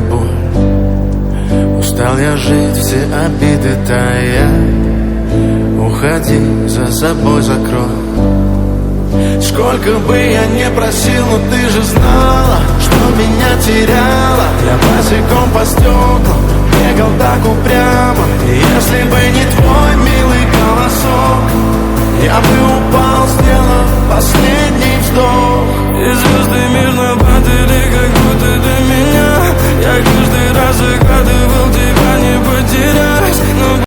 боль. Устал я жить, все обиды тая. Уходи, за собой закрой. Сколько бы я не просил, но ты же знала, что меня теряла. Я босиком по стеклам бегал так упрямо. И если бы не твой милый голосок, я бы упал, сделав последний вздох. И звезды мирно падали